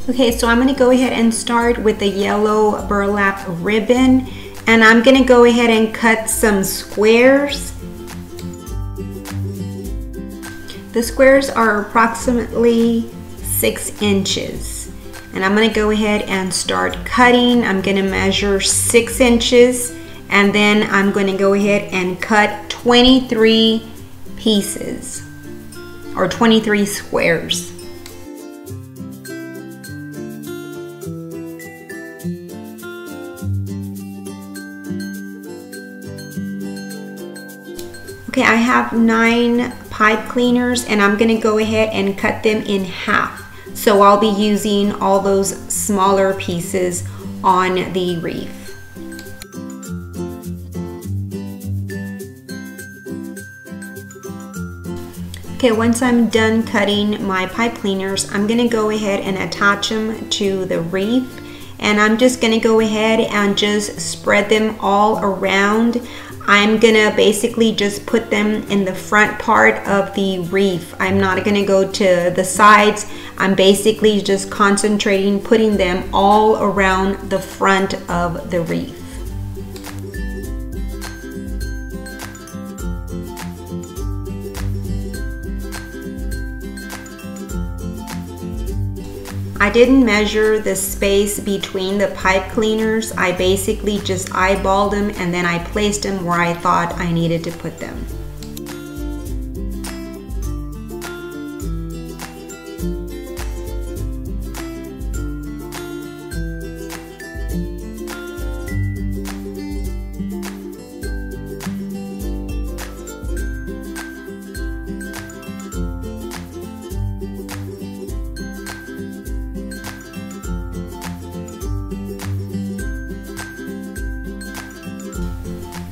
Okay, so I'm going to go ahead and start with the yellow burlap ribbon, and I'm going to go ahead and cut some squares. The squares are approximately 6 inches, and I'm going to go ahead and start cutting. I'm going to measure 6 inches, and then I'm going to go ahead and cut 23 pieces or 23 squares. Okay, I have 9 pipe cleaners, and I'm going to go ahead and cut them in half. So I'll be using all those smaller pieces on the wreath. Okay, once I'm done cutting my pipe cleaners, I'm going to go ahead and attach them to the wreath, and I'm just going to go ahead and just spread them all around. I'm gonna basically just put them in the front part of the wreath. I'm not gonna go to the sides. I'm basically just concentrating, putting them all around the front of the wreath. I didn't measure the space between the pipe cleaners. I basically just eyeballed them, and then I placed them where I thought I needed to put them.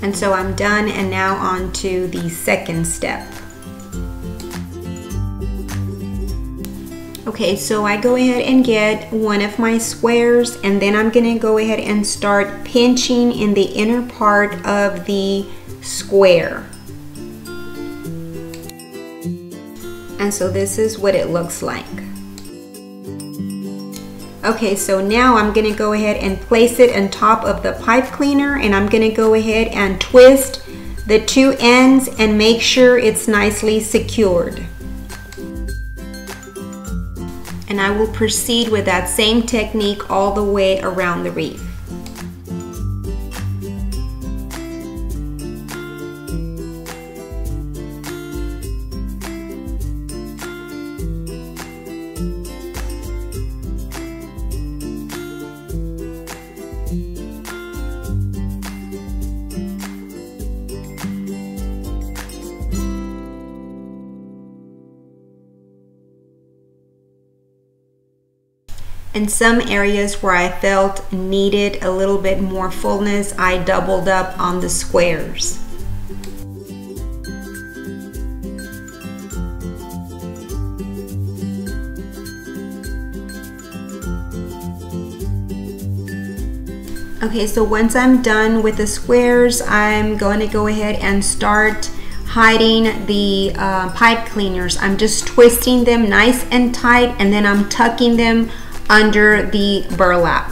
And so I'm done, and now on to the second step. Okay, so I go ahead and get one of my squares, and then I'm gonna go ahead and start pinching in the inner part of the square. And so this is what it looks like. Okay, so now I'm gonna go ahead and place it on top of the pipe cleaner, and I'm gonna go ahead and twist the 2 ends and make sure it's nicely secured. And I will proceed with that same technique all the way around the wreath. In some areas where I felt needed a little bit more fullness, I doubled up on the squares. Okay, so once I'm done with the squares, I'm going to go ahead and start hiding the pipe cleaners. I'm just twisting them nice and tight, and then I'm tucking them under the burlap.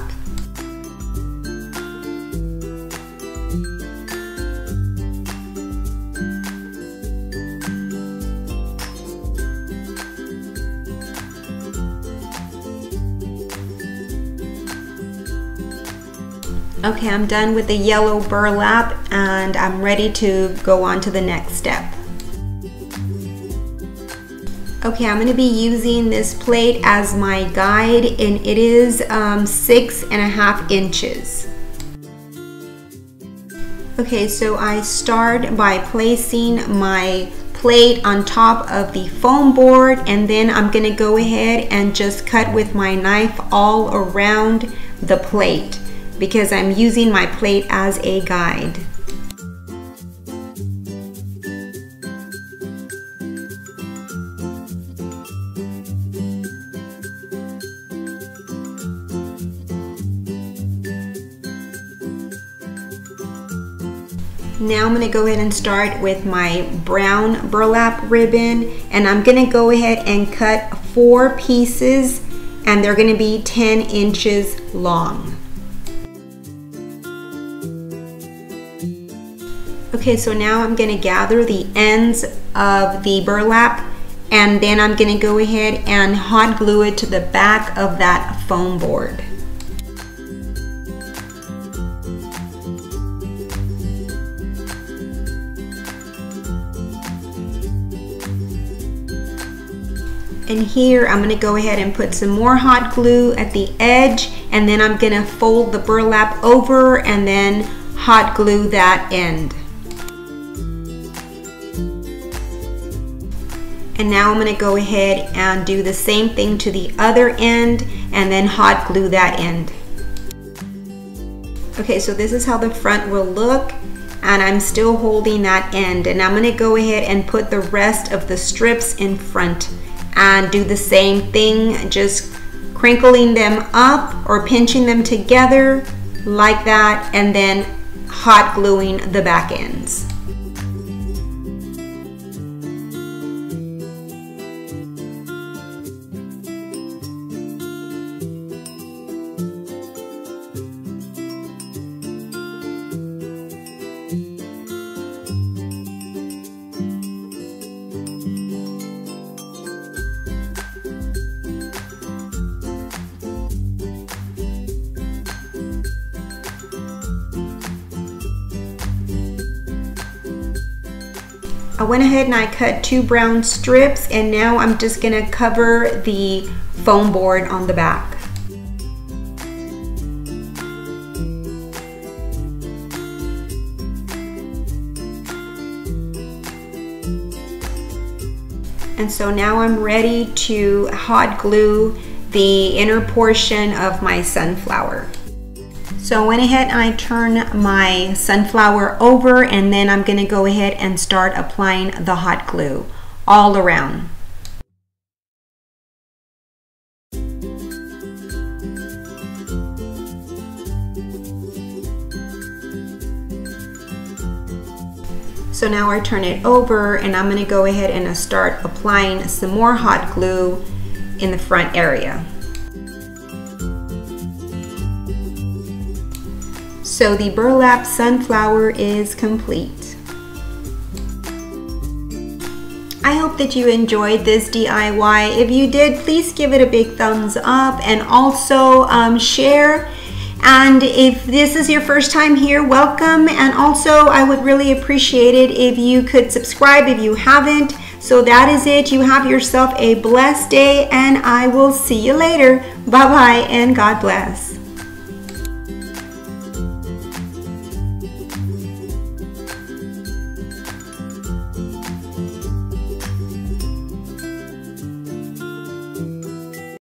Okay, I'm done with the yellow burlap, and I'm ready to go on to the next step. Okay, I'm going to be using this plate as my guide, and it is 6.5 inches. Okay, so I start by placing my plate on top of the foam board, and then I'm going to go ahead and just cut with my knife all around the plate because I'm using my plate as a guide. Now I'm going to go ahead and start with my brown burlap ribbon, and I'm going to go ahead and cut 4 pieces and they're going to be 10 inches long. Okay, so now I'm going to gather the ends of the burlap, and then I'm going to go ahead and hot glue it to the back of that foam board. And here I'm going to go ahead and put some more hot glue at the edge, and then I'm going to fold the burlap over and then hot glue that end. And now I'm going to go ahead and do the same thing to the other end and then hot glue that end. Okay, so this is how the front will look, and I'm still holding that end, and I'm going to go ahead and put the rest of the strips in front and do the same thing, just crinkling them up or pinching them together like that, and then hot gluing the back ends. I went ahead and I cut 2 brown strips, and now I'm just going to cover the foam board on the back. And so now I'm ready to hot glue the inner portion of my sunflower. So I went ahead and I turned my sunflower over, and then I'm going to go ahead and start applying the hot glue all around. So now I turn it over, and I'm going to go ahead and start applying some more hot glue in the front area. So the burlap sunflower is complete. I hope that you enjoyed this DIY. If you did, please give it a big thumbs up, and also share. And if this is your first time here, welcome. And also I would really appreciate it if you could subscribe if you haven't. So that is it. You have yourself a blessed day, and I will see you later. Bye bye, and God bless.